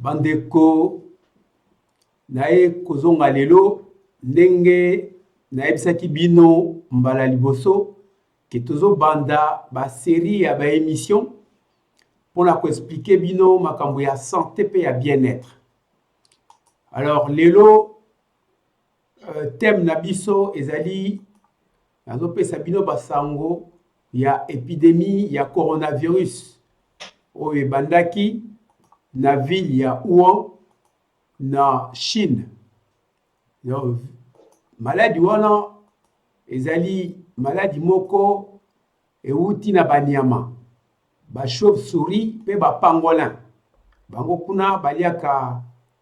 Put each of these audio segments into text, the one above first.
Bandeko nae kozonga lelo ndenge naebisaki bino mbala liboso ke tozo banda ba série ya ba émission pour la expliquer bino makambo ya santé pe ya bien-être. Alors lelo thème na biso ezali nazo pesa bino basango ya épidémie ya coronavirus oyo bandaki na ville ya Wuhan na Chine. Donc, maladie wana ezali maladie moko euti na banyama ba chauve-souris pe ba pangolin bango kuna baliaka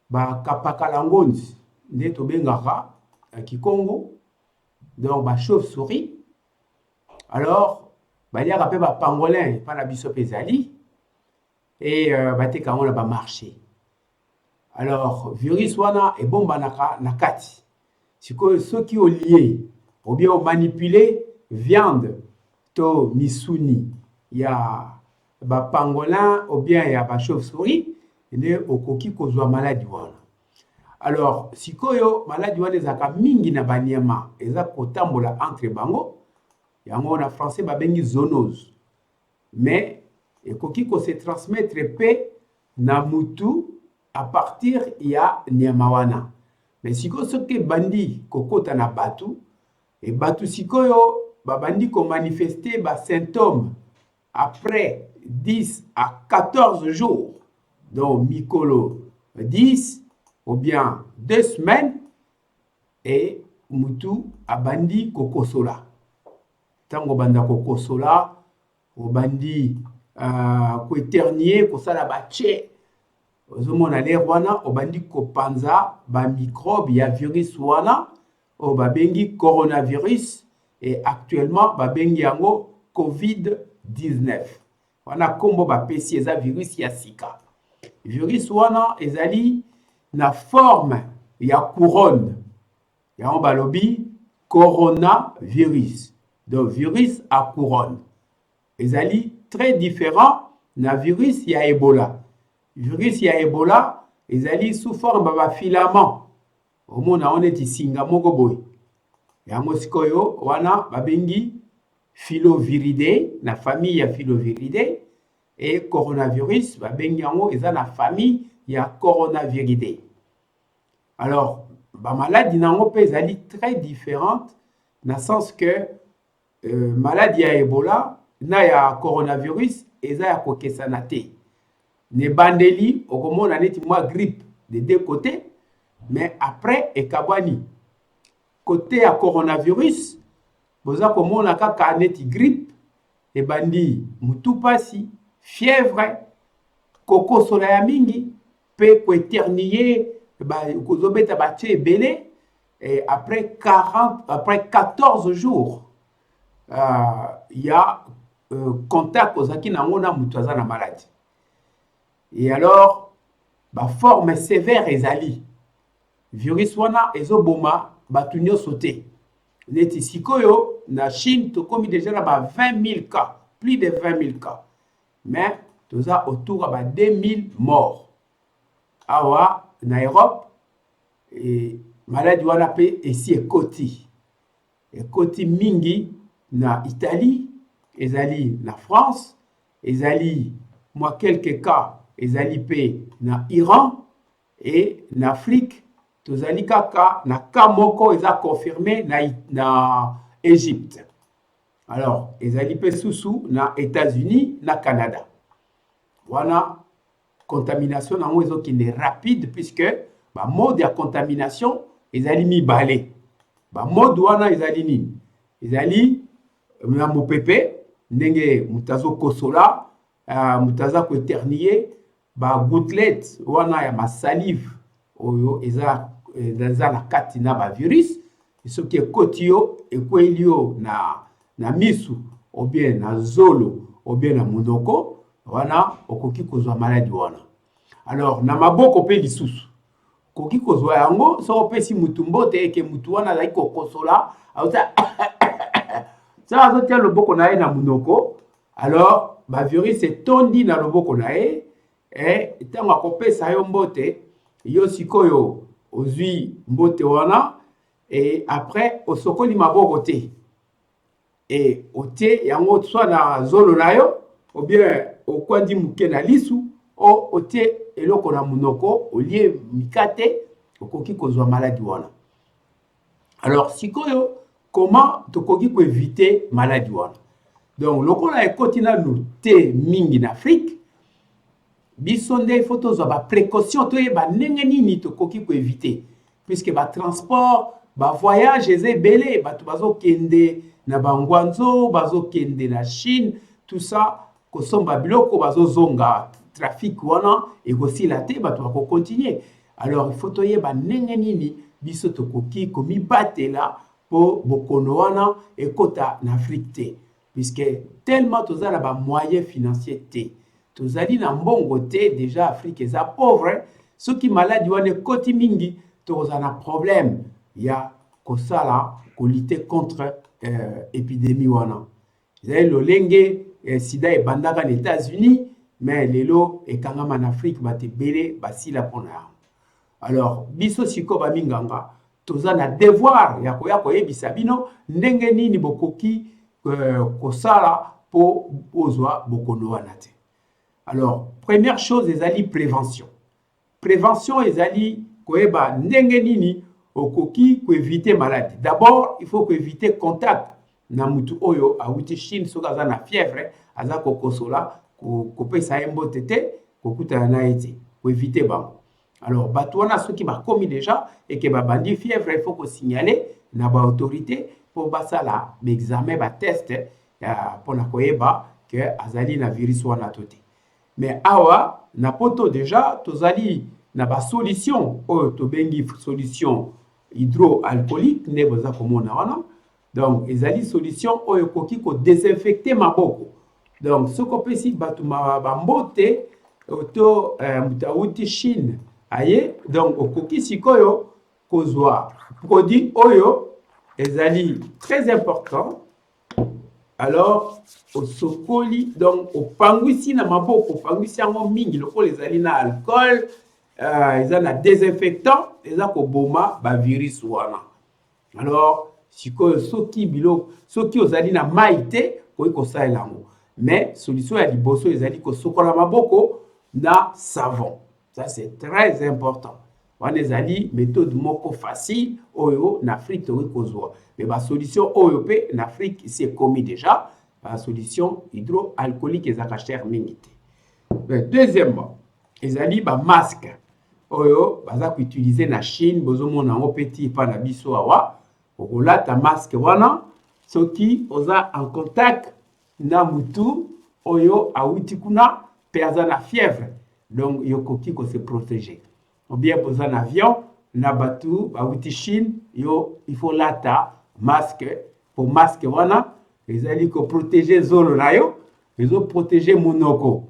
ba kapakala ngonzi nde tobengaka na Kikongo. Donc ba chauve-souris alors baliaka pe ba pangolin pa na biso pe ezali et bateka ngo na ba marché. Alors virus wana e bomba na kati sikoyo soki o lié ou bien o manipuler viande to misuni ya ba pangolin ou bien ya ba chauve-souris ne okoki kozwa maladie wana. Alors sikoyo maladie wana ezaka mingi na banyama eza kotambola entre bango yango na français babengi zoonose, mais ekoki ko se transmettre pe na mutu à partir ya nyama wana. Mais sikoyo soki bandi kokota na batu et batu sikoyo babandi ko manifester ba symptômes après 10 à 14 jours, donc mikolo 10 ou bien 2 semaines et mutu abandi kokosola. Tango banda kokosola obandi ko éternier ko sala ba tche ozomona l'air wana obandi kopanza ba microbe ya virus wana o babengi coronavirus et actuellement babengi yango COVID-19. Wana kombo bapesi eza virus ya sika. Virus wana ezali na forme ya couronne. Yango balobi coronavirus. Donc virus à couronne. Ezali très différent na virus ya Ebola. Virus ya Ebola ezali sous forme ba filament. Omona oneti singa moko boy. Yango sikoyo wana babengi Filoviridae na famille ya Filoviridae et coronavirus babengi yango eza na famille ya Coronaviridae. Alors ba maladie nango pe ezali très différente na sens que maladie ya Ebola na ya coronavirus eza ya kokesana te. Ne bandeli okomona neti mwa grippe de deux côtés, mais après ekabwani côté ya coronavirus boza komona kaka neti grippe e bandi mutu pasi fièvre kokosola ya mingi pe ko éternier ba kozobeta ba tche belé et après 14 jours il y a contact ozaki nango na mutu aza na maladie. Et alors, ba forme sévère ezali. Virus wana ezoboma batu nyonso te. Neti sikoyo na Chine tokomi déjà na ba 20 000 cas, plus de 20 000 cas. Mais toza autour ba 2000 morts. Awa na Europe et maladie wana pe esi ekoti. Ekoti mingi na Italie, ezali na France, ezali moi quelques cas ezali pe na Iran et na Afrique tozali kaka na cas moko eza confirmé na Égypte. Alors ezali pe susu na États-Unis na Canada. Wana contamination nango ezokende rapide puisque ba mode ya contamination ezali mibale. Ba mode wana ezali nini? Ezali na mopepe ndenge mutazo kosola mutaza ko éternier ba gouttelette wana ya ma salive oyo eza na kati na ba virus soki ekoti yo ekweli yo na misu ou bien na zolo ou bien na munoko wana okoki kozwa maladie wana. Alors na maboko pe lisusu koki kozwa yango so opesi mutu mbote eke mutu wana azali kokosola auta ça azotia loboko na ye na munoko alors ba virus etondi na loboko na ye et ntango akopesa yo mbote yo sikoyo ozwi mbote wana et après osokoli maboko te et otie yango soit na zolo na yo ou bien okwandi muke na lisu o otie eloko na munoko olie mikate okoki kozwa maladie wana. Alors sikoyo comment tokoki ko éviter maladie wana? Donc lokola ekoti nanu te mingi na Afrique biso nde il faut tozwa ba précaution toyeba ndenge nini tokoki ko éviter puisque ba transport ba voyage eza ebele bato bazokende na bangwanzo bazokende na Chine tout ça kosomba biloko bazozonga trafic wana ekosila te bato bakokontinue. Alors il faut toyeba ndenge nini biso tokoki komibatela po bokono wana ekota na Afrique te puisque tellement tozala ba moyens financiers te tozali na mbongo te déjà Afrique eza pauvre soki maladie wana ekoti mingi tozala na problème ya kosala kolite contre épidémie wana. Ezali lolenge sida ebandaka na États-Unis mais lelo ekangama na Afrique bato ebele basila mpona yango. Alors biso siko baminganga toza na devoir ya koya koyebisa bino ndenge nini bokoki kosala po ozwa bokono wana te. Alors première chose ezali prévention. Prévention ezali koyeba ndenge nini okoki ko éviter maladie. D'abord il faut ko éviter contact na mutu oyo awuti Chine soki aza na fièvre aza kokosola kopesa ye mbote te kokutana na ye te ko éviter bango. Alors bato wana soki bakomi déjà et que babandi fièvre il faut ko signaler na ba autorité pour basala examen ba test pona koyeba que azali na virus wana tote. Mais awa na poto déjà tozali na ba solution oyo tobengi solution hydroalcoolique nde boza komona wana. Donc ezali solution oyo koki ko désinfecter maboko. Donc soko pesi bato ba mbote auto mutawuti Chine aye donc okoki sikoyo kozwa produit oyo ezali très important. Alors au sokoli donc au pangwisi na maboko pangwisi yango mingi lokola ezali na alcool ezali na désinfectant eza ko boma ba virus wana. Alors sikoyo soki bilo soki ozali na maite koyi kosalela yango mais solution ya liboso ezali ko sokola maboko na savon. Ça c'est très important. Wana ezali méthode moko facile oyo na Afrique tokoki kozwa. Mais ba solution oyo pe na Afrique ici est commis déjà la solution hydroalcoolique ezaka cher mingi te. Deuxièmement, ezali ba masque oyo baza ko utiliser na Chine bozomona ngo petit pa na biso awa okolata masque wana soki oza en contact na mutu oyo awuti kuna pe aza na fièvre donc yokoki ko se protéger. Ou bien poser un avion, na batu, bawuti Chine, yo, il faut lata, masque, pour masque, wana, ils allaient protéger zolo na yo, ils ont protégé monoko.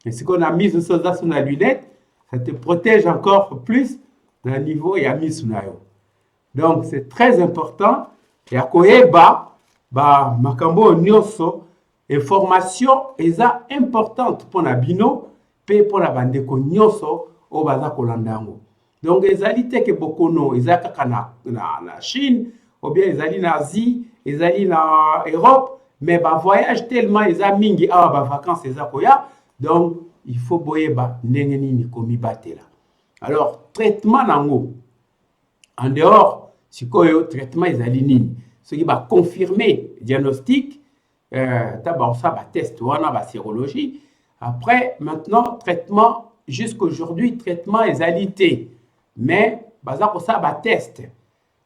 Et ce qu'on a mis sur la lunette, ça te protège encore plus d'un niveau et à mis sur na yo. Donc, c'est très important. Et à koyeba, ba, makambo nyonso, information, eza importante pour la bino, pe pour la bandeko nyonso, o baza kolanda yango. Donc ezali te ke bokono ezali kaka na Chine ou bien ezali na Asie, ezali na Europe, mais ba voyage tellement eza mingi awa ba vacances eza koya, donc il faut boyeba ndenge nini komibatela. Alors traitement nango en dehors sikoyo traitement ezali nini soki ba confirmer diagnostic ta ba ça ba test wana ba sérologie après maintenant traitement jusqu'aujourd'hui, traitement est alité. Mais, baza ça ba test.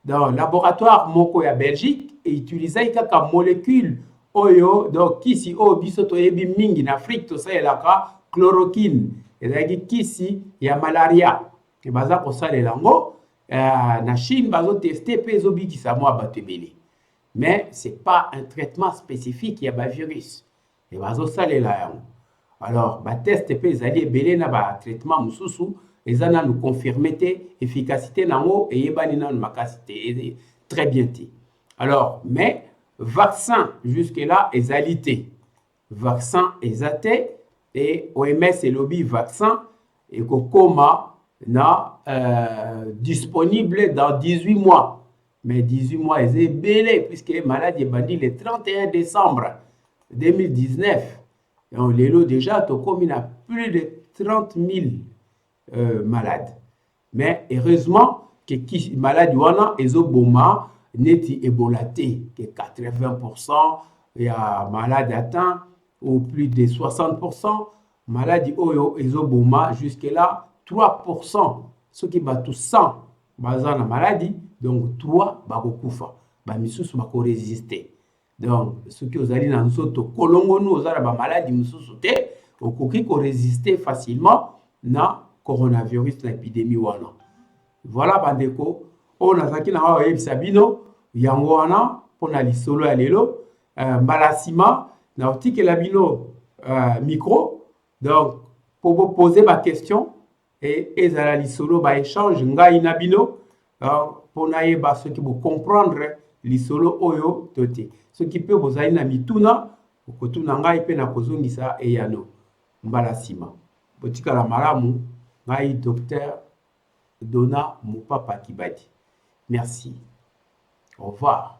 Dans le laboratoire Moko ya Belgique, et utilisait kaka molécule oyo, donc kisi o bisoto yebi mingi en Afrique, tout ça est là, chloroquine. Et là, kisi ya malaria. Et baza ça les lango, na Chine, bazo testé peso biki sa moi batebele. Mais c'est pas un traitement spécifique, il y a ba virus. Et bazo ça les lango. Alors, ba test pe ezali ebele na ba traitement mususu ezana nous confirmer efficacité nango et yebani na makasité très bien té. Alors, mais vaccin jusque là ezali té. Vaccin ezate et OMS elobi vaccin ekokoma na disponible dans 18 mois. Mais 18 mois est belé puisque maladie est bandit le 31 décembre 2019. Et on l'élo déjà, Tokomi a plus de 30 000 malades. Mais heureusement que qui malade wana ezoboma neti Ebola T, que 80% il y a malade atteint ou plus de 60%. Maladie oyo ezoboma jusque là 3%. Ce qui bat tout 100 bazan la maladie, donc 3 bakokufa. Ba misusu bako résister. Donc ce qui ozali na nzoto kolongo nous ozala ba maladie misusu te, okoki ko résister facilement na coronavirus na épidémie wana. Voilà bandeko, on azaki na wa yebisa bino yango wana pona lisolo ya lelo mbala sima na otikela bino micro. Donc, pour vous poser ma question, et ezala lisolo ba échange ngai na bino, pour naïba ceux qui vous comprendre lisolo oyo tote. Ce qui peut vous na mituna, okotuna ngai pe na kozongisa eyano. Mbala sima. Botika la malamu, ngai docteur Dona Mupapa Kibadi. Merci. Au revoir.